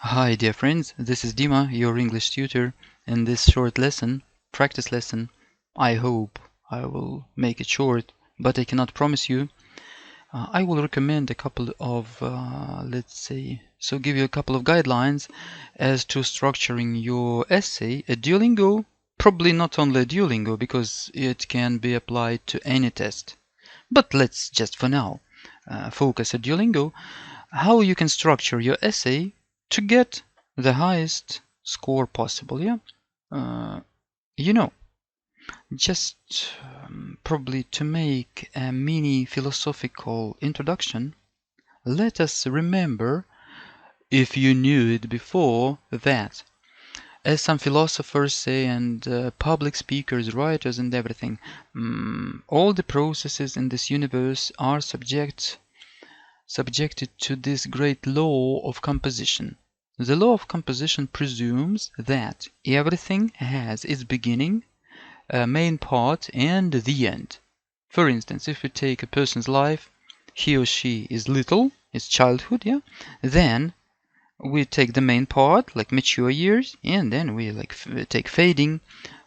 Hi dear friends, this is Dima, your English tutor. In this short lesson, practice lesson, I hope I will make it short, but I cannot promise you. I will recommend a couple of, give you a couple of guidelines as to structuring your essay at Duolingo. Probably not only Duolingo, because it can be applied to any test. But let's just for now focus at Duolingo. How you can structure your essay to get the highest score possible, yeah? You know, just probably to make a mini philosophical introduction, let us remember, if you knew it before, that as some philosophers say, and public speakers, writers, and everything, all the processes in this universe are subjected to this great law of composition. The law of composition presumes that everything has its beginning, main part, and the end. For instance, if we take a person's life, he or she is little, it's childhood, yeah? Then we take the main part, like mature years, and then we take fading,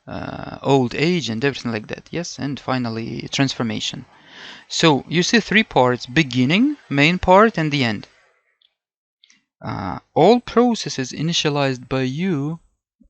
old age, and everything like that, yes? And finally, transformation. So you see three parts: beginning, main part, and the end. All processes initialized by you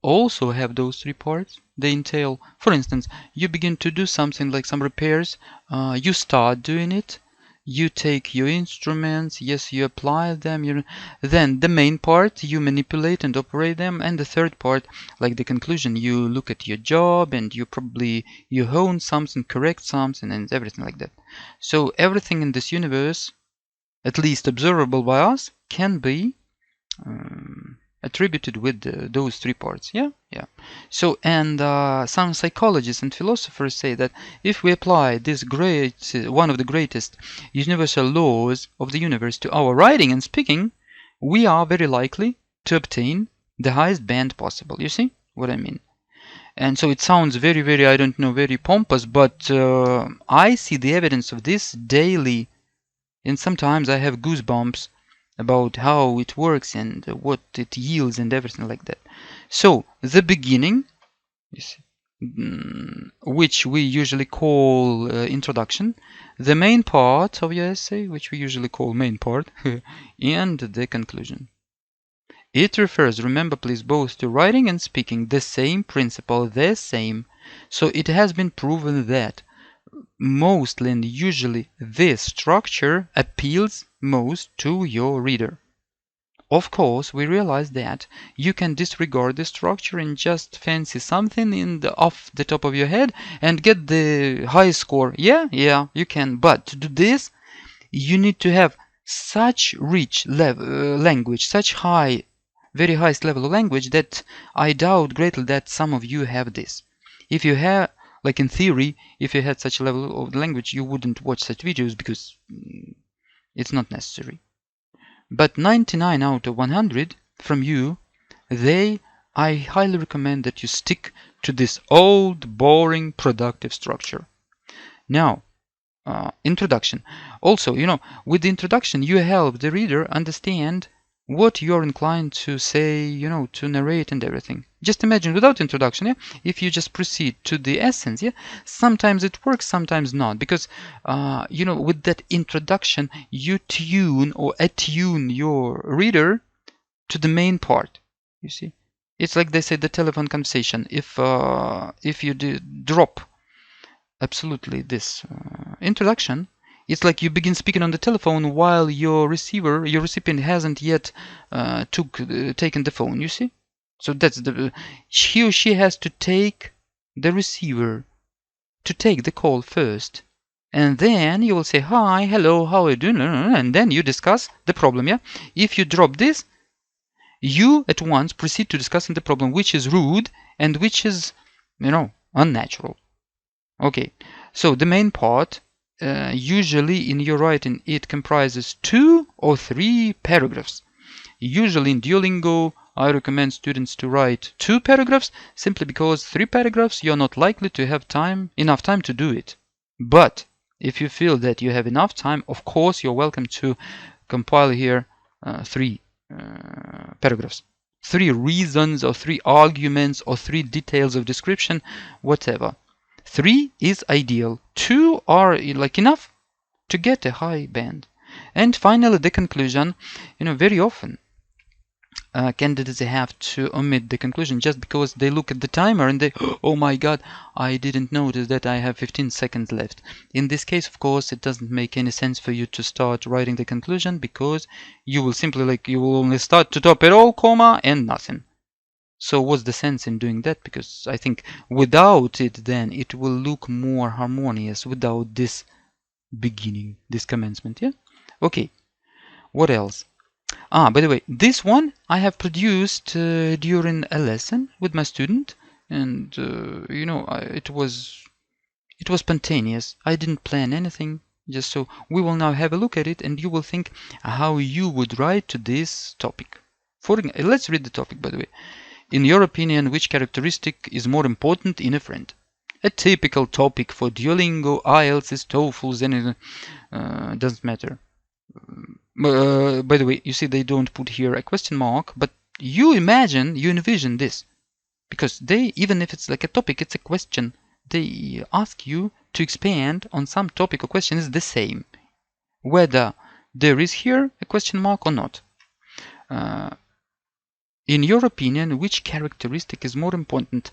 also have those three parts. They entail, for instance, you begin to do something like some repairs, you start doing it, you take your instruments, yes, you apply them, then the main part, you manipulate and operate them, and the third part, like the conclusion, you look at your job and you hone something, correct something, and everything like that. So everything in this universe, at least observable by us, can be attributed with those three parts. Yeah. So, and some psychologists and philosophers say that if we apply this one of the greatest universal laws of the universe to our writing and speaking, we are very likely to obtain the highest band possible. You see what I mean? And so it sounds very, very, I don't know, very pompous, but I see the evidence of this daily, and sometimes I have goosebumps about how it works and what it yields and everything like that. So the beginning, which we usually call introduction, the main part of your essay, which we usually call main part, and the conclusion. It refers, remember please, both to writing and speaking, the same principle, the same. So it has been proven that mostly and usually this structure appeals most to your reader. Of course, we realize that you can disregard the structure and just fancy something off the top of your head and get the high score. Yeah, you can. But to do this, you need to have such rich language, such very highest level of language that I doubt greatly that some of you have this. If you have, like in theory, if you had such a level of language, you wouldn't watch such videos because it's not necessary. But 99 out of 100 from you, I highly recommend that you stick to this old, boring, productive structure. Now, introduction. Also, with the introduction, you help the reader understand what you're inclined to say, to narrate and everything. Just imagine without introduction, yeah? If you just proceed to the essence, yeah? Sometimes it works, sometimes not. Because, with that introduction, you tune or attune your reader to the main part, you see. It's like they say the telephone conversation. If you drop absolutely this introduction, it's like you begin speaking on the telephone while your recipient hasn't yet taken the phone, you see. So that's he or she has to take the receiver to take the call first, and then you will say hi, hello, how are you doing, and then you discuss the problem. Yeah, if you drop this, you at once proceed to discussing the problem, which is rude and which is unnatural. Okay, so the main part, usually in your writing, it comprises 2 or 3 paragraphs. Usually in Duolingo, I recommend students to write 2 paragraphs, simply because 3 paragraphs you're not likely to have enough time to do it. But if you feel that you have enough time, of course you're welcome to compile here 3 paragraphs. 3 reasons or 3 arguments or 3 details of description, whatever. 3 is ideal. 2 are like enough to get a high band. And finally, the conclusion. Very often candidates have to omit the conclusion just because they look at the timer and they, oh my god, I didn't notice that I have 15 seconds left. In this case, of course, it doesn't make any sense for you to start writing the conclusion, because you will simply you will only start to top it all, comma, and nothing. So what's the sense in doing that? Because I think without it, then it will look more harmonious without this beginning, this commencement. Yeah. Okay. What else? By the way, this one I have produced during a lesson with my student, and it was spontaneous. I didn't plan anything. Just so we will now have a look at it, and you will think how you would write to this topic. Let's read the topic, by the way. In your opinion, which characteristic is more important in a friend? A typical topic for Duolingo, IELTS, TOEFLs, anything. Doesn't matter. By the way, you see they don't put here a question mark, but you envision this, because even if it's like a topic, it's a question. They ask you to expand on some topic or question is the same, whether there is here a question mark or not. In your opinion, which characteristic is more important?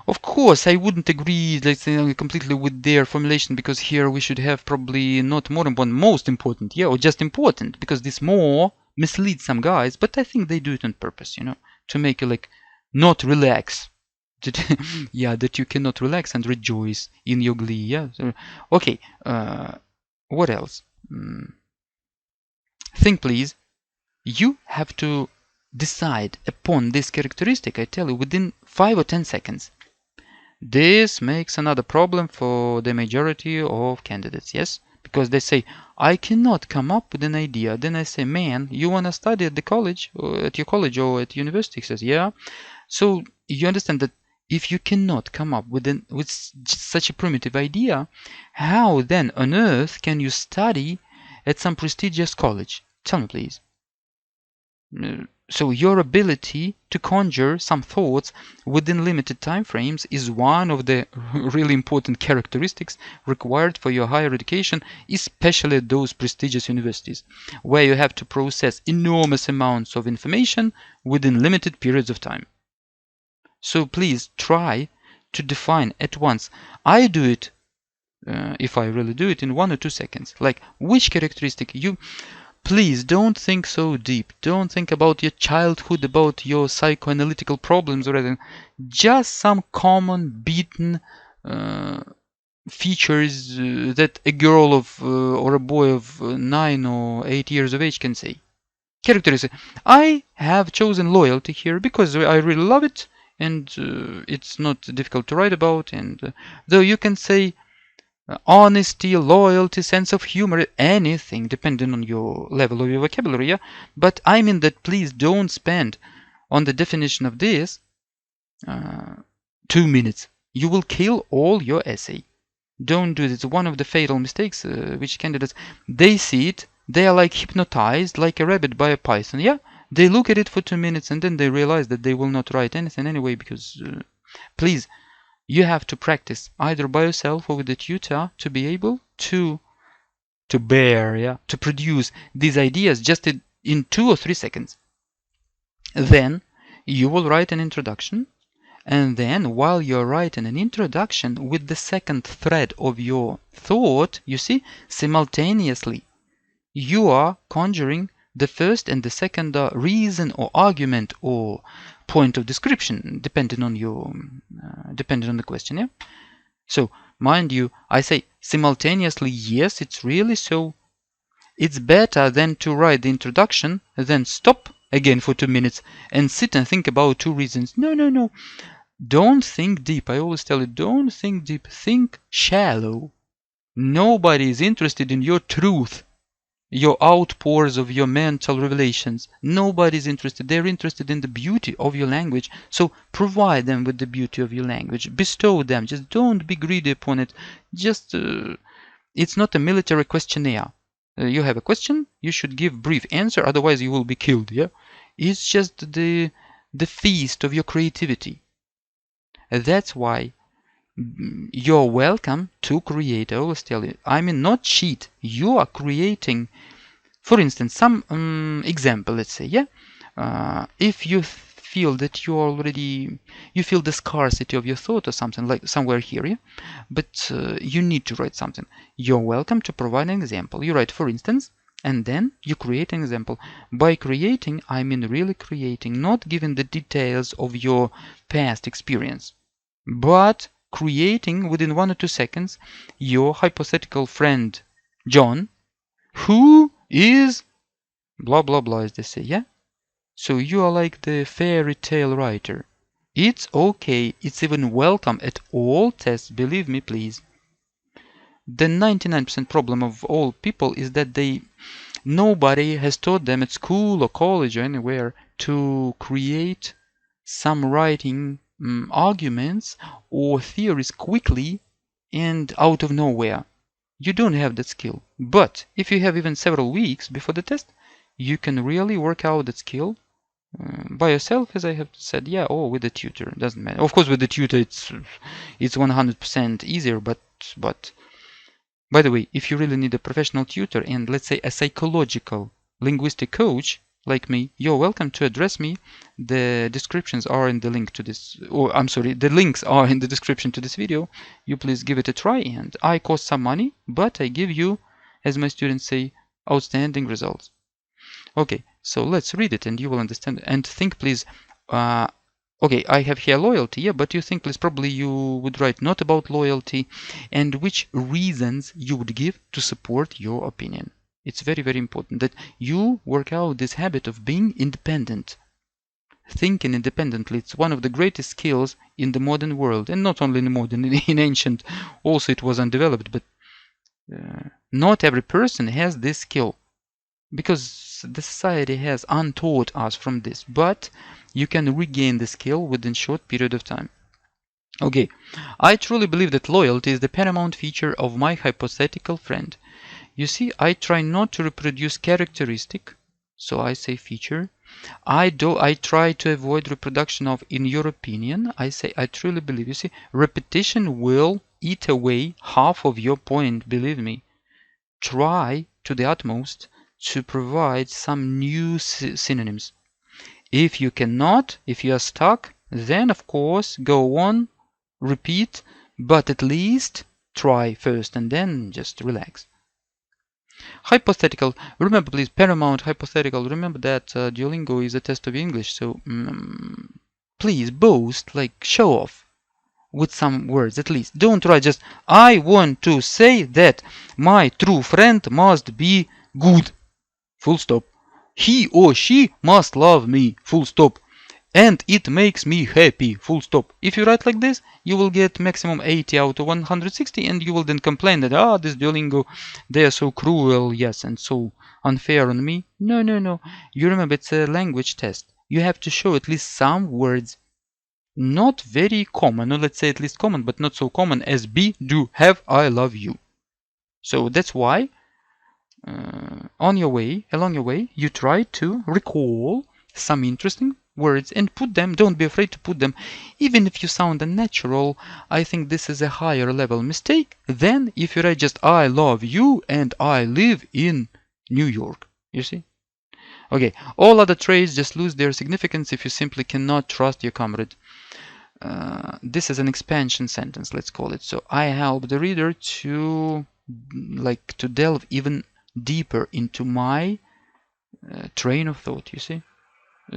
Of course, I wouldn't agree, let's say, completely with their formulation, because here we should have probably not more important, most important, yeah, or just important, because this more misleads some guys, but I think they do it on purpose, to make you not relax. Yeah, that you cannot relax and rejoice in your glee, yeah. So, okay, what else? Think, please. You have to decide upon this characteristic, I tell you, within 5 or 10 seconds. This makes another problem for the majority of candidates, yes? Because they say, I cannot come up with an idea. Then I say, man, you want to study at the college, or at your college or at university? He says, yeah. So you understand that if you cannot come up with such a primitive idea, how then on earth can you study at some prestigious college? Tell me, please. So your ability to conjure some thoughts within limited time frames is one of the really important characteristics required for your higher education, especially at those prestigious universities, where you have to process enormous amounts of information within limited periods of time. So please try to define at once. I do it, if I really do it, in 1 or 2 seconds. Like, which characteristic you... Please don't think so deep. Don't think about your childhood, about your psychoanalytical problems or anything. Just some common beaten features that a girl of or a boy of 9 or 8 years of age can say. Characteristic. I have chosen loyalty here because I really love it, and it's not difficult to write about. And though you can say honesty, loyalty, sense of humor, anything depending on your level of your vocabulary, yeah? But I mean that please don't spend on the definition of this 2 minutes. You will kill all your essay. Don't do this. One of the fatal mistakes which candidates, they see it, they are like hypnotized like a rabbit by a python, yeah? They look at it for 2 minutes and then they realize that they will not write anything anyway, because please, you have to practice either by yourself or with a tutor to be able to produce these ideas just in 2 or 3 seconds. Then you will write an introduction, and then while you're writing an introduction with the second thread of your thought, you see, simultaneously you are conjuring the first and the second reason or argument or point of description, depending on the question. Yeah. So mind you, I say simultaneously. Yes, it's really so. It's better than to write the introduction, then stop again for 2 minutes and sit and think about 2 reasons. No. Don't think deep. I always tell you, don't think deep. Think shallow. Nobody is interested in your truth, your outpours of your mental revelations. Nobody's interested. They're interested in the beauty of your language. So provide them with the beauty of your language. Bestow them. Just don't be greedy upon it. Just, it's not a military questionnaire. You have a question, you should give brief answer, otherwise you will be killed, yeah? It's just the feast of your creativity. That's why you're welcome to create. I always tell you, I mean, not cheat. You are creating, for instance, some example, let's say, yeah? If you feel that you feel the scarcity of your thought or something, like somewhere here, yeah? But you need to write something. You're welcome to provide an example. You write, for instance, and then you create an example. By creating, I mean really creating, not giving the details of your past experience, but creating within 1 or 2 seconds your hypothetical friend John, who is blah blah blah, as they say, yeah? So you are like the fairy tale writer. It's okay, it's even welcome at all tests, believe me, please. The 99% problem of all people is that nobody has taught them at school or college or anywhere to create some writing arguments or theories quickly and out of nowhere. You don't have that skill. But if you have even several weeks before the test, you can really work out that skill by yourself, as I have said, yeah, or with a tutor. Doesn't matter. Of course, with the tutor, it's 100% easier. But by the way, if you really need a professional tutor and let's say a psychological linguistic coach like me, you're welcome to address me. The descriptions are in the link to this, or I'm sorry, the links are in the description to this video. You please give it a try, and I cost some money, but I give you, as my students say, outstanding results. Okay, so let's read it and you will understand. And think, please, okay, I have here loyalty, yeah, but you think, please, probably you would write not about loyalty and which reasons you would give to support your opinion. It's very, very important that you work out this habit of being independent. Thinking independently, it's one of the greatest skills in the modern world, and not only in the modern, in ancient also it was undeveloped, but not every person has this skill, because the society has untaught us from this, but you can regain the skill within short period of time. Okay, I truly believe that loyalty is the paramount feature of my hypothetical friend. You see, I try not to reproduce characteristic, so I say feature. I try to avoid reproduction of in your opinion. I say I truly believe. You see, repetition will eat away half of your point, believe me. Try to the utmost to provide some new synonyms. If you cannot, if you are stuck, then of course go on, repeat, but at least try first and then just relax. Hypothetical, remember please, paramount hypothetical, remember that Duolingo is a test of English, so please boast, like show off with some words at least. Don't write just, I want to say that my true friend must be good. Full stop. He or she must love me. Full stop. And it makes me happy. Full stop. If you write like this, you will get maximum 80 out of 160, and you will then complain that, this Duolingo, they are so cruel, yes, and so unfair on me. No, no, no. You remember, it's a language test. You have to show at least some words. Not very common, or let's say at least common, but not so common as be, do, have, I love you. So that's why along your way, you try to recall some interesting words and put them, don't be afraid to put them, even if you sound unnatural. I think this is a higher level mistake than if you write just I love you and I live in New York, you see? Okay, all other traits just lose their significance if you simply cannot trust your comrade. This is an expansion sentence, let's call it. So I help the reader to delve even deeper into my train of thought, you see?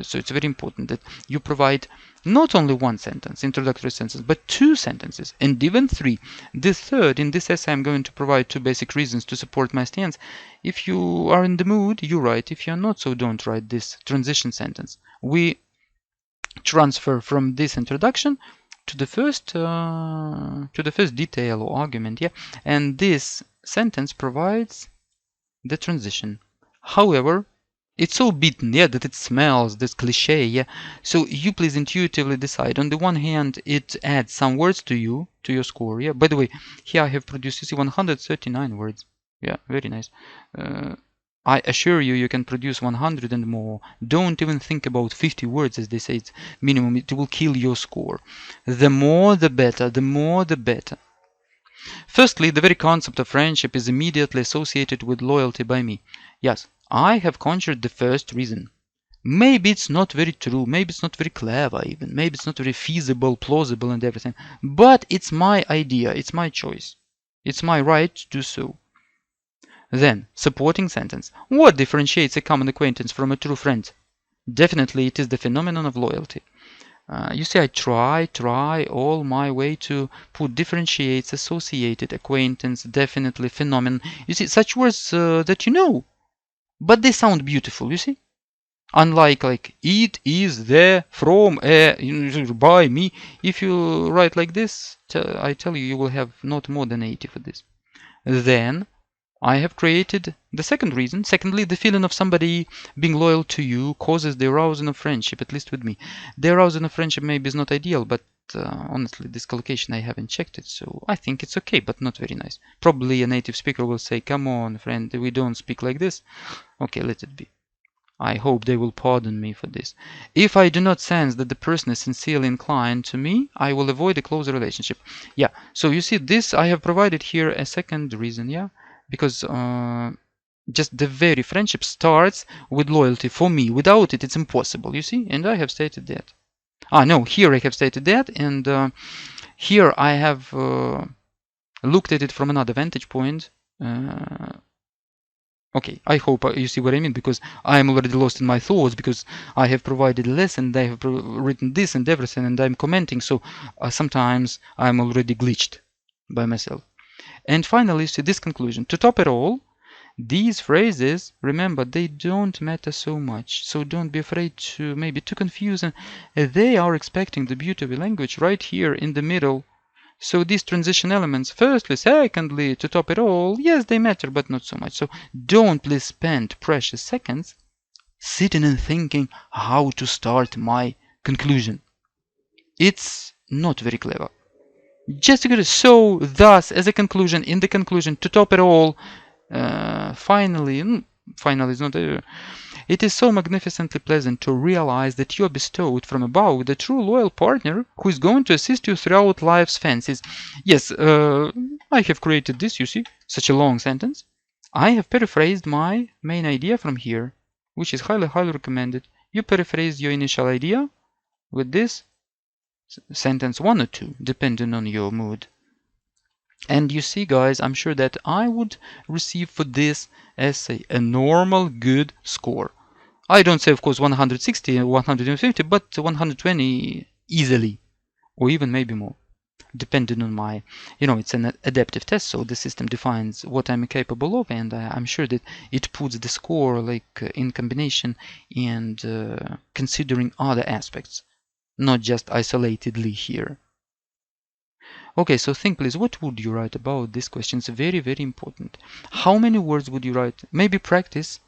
So it's very important that you provide not only one sentence, introductory sentence, but 2 sentences, and even 3. The third, in this essay, I'm going to provide 2 basic reasons to support my stance. If you are in the mood, you write. If you're not, so don't write this transition sentence. We transfer from this introduction to the first detail or argument, yeah, and this sentence provides the transition. However, it's so beaten, yeah, that it smells, this cliche, yeah. So you please intuitively decide. On the one hand, it adds some words to you, to your score, yeah. By the way, here I have produced, you see, 139 words. Yeah, very nice. I assure you, you can produce 100 and more. Don't even think about 50 words, as they say, it's minimum. It will kill your score. The more, the better. The more, the better. Firstly, the very concept of friendship is immediately associated with loyalty by me. Yes, I have conjured the first reason. Maybe it's not very true, maybe it's not very clever even, maybe it's not very feasible, plausible and everything. But it's my idea, it's my choice. It's my right to do so. Then, supporting sentence. What differentiates a common acquaintance from a true friend? Definitely it is the phenomenon of loyalty. You see, I try all my way to put differentiates, associated, acquaintance, definitely, phenomenon. You see, such words that you know, but they sound beautiful, you see? Unlike like it, is, there, from, by, me. If you write like this, I tell you, you will have not more than 80 for this. Then, I have created the second reason. Secondly, the feeling of somebody being loyal to you causes the arousal of friendship, at least with me. The arousal of friendship maybe is not ideal, but honestly, this collocation I haven't checked it, so I think it's okay, but not very nice. Probably a native speaker will say, come on, friend, we don't speak like this. Okay, let it be. I hope they will pardon me for this. If I do not sense that the person is sincerely inclined to me, I will avoid a closer relationship. Yeah, so you see this, I have provided here a second reason, yeah? Because just the very friendship starts with loyalty for me. Without it, it's impossible, you see? And I have stated that. No, here I have stated that, and here I have looked at it from another vantage point. Okay, I hope you see what I mean, because I am already lost in my thoughts, because I have provided less and I have written this and everything, and I'm commenting, so sometimes I'm already glitched by myself. And finally, see this conclusion. To top it all, these phrases, remember, they don't matter so much, so don't be afraid to maybe too confuse them. They are expecting the beauty of the language right here in the middle. So these transition elements, firstly, secondly, to top it all, yes, they matter, but not so much. So don't please spend precious seconds sitting and thinking how to start my conclusion. It's not very clever. Just to get it. So, thus, as a conclusion, in the conclusion, to top it all, finally is not a, it is so magnificently pleasant to realize that you are bestowed from above with a true loyal partner who is going to assist you throughout life's fancies. Yes, I have created this, you see, such a long sentence. I have paraphrased my main idea from here, which is highly, highly recommended. You paraphrase your initial idea with this sentence 1 or 2, depending on your mood. And you see, guys, I'm sure that I would receive for this essay a normal good score. I don't say, of course, 160 or 150, but 120 easily, or even maybe more, depending on my, it's an adaptive test, so the system defines what I'm capable of, and I'm sure that it puts the score like in combination and considering other aspects, not just isolatedly here. Okay, so think please, what would you write about this question? It's very, very important. How many words would you write? Maybe practice,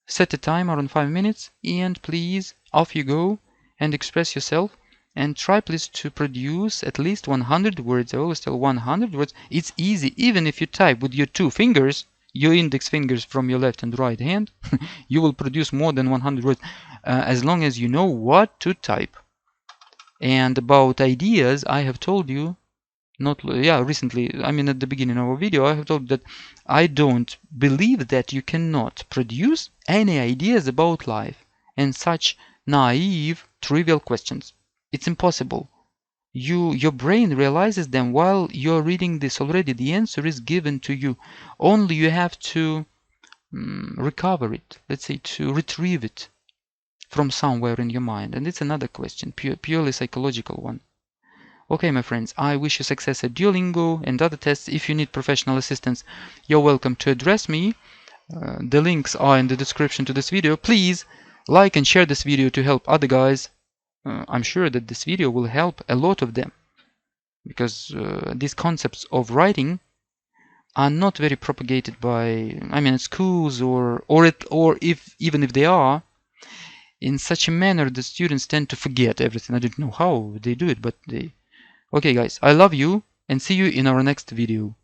set a timer on 5 minutes, and please, off you go and express yourself. And try please to produce at least 100 words. I always tell 100 words. It's easy, even if you type with your 2 fingers, your index fingers from your left and right hand, you will produce more than 100 words, as long as you know what to type. And about ideas, I have told you, recently, I mean at the beginning of our video, I have told that I don't believe that you cannot produce any ideas about life and such naive, trivial questions. It's impossible. Your brain realizes them while you're reading this already. The answer is given to you. Only you have to recover it, let's say, to retrieve it from somewhere in your mind. And it's another question, purely psychological one. Okay, my friends, I wish you success at Duolingo and other tests. If you need professional assistance, you're welcome to address me. The links are in the description to this video. Please like and share this video to help other guys. I'm sure that this video will help a lot of them, because these concepts of writing are not very propagated by, schools or even if they are, in such a manner the students tend to forget everything. I don't know how they do it, but they. Okay guys, I love you and see you in our next video.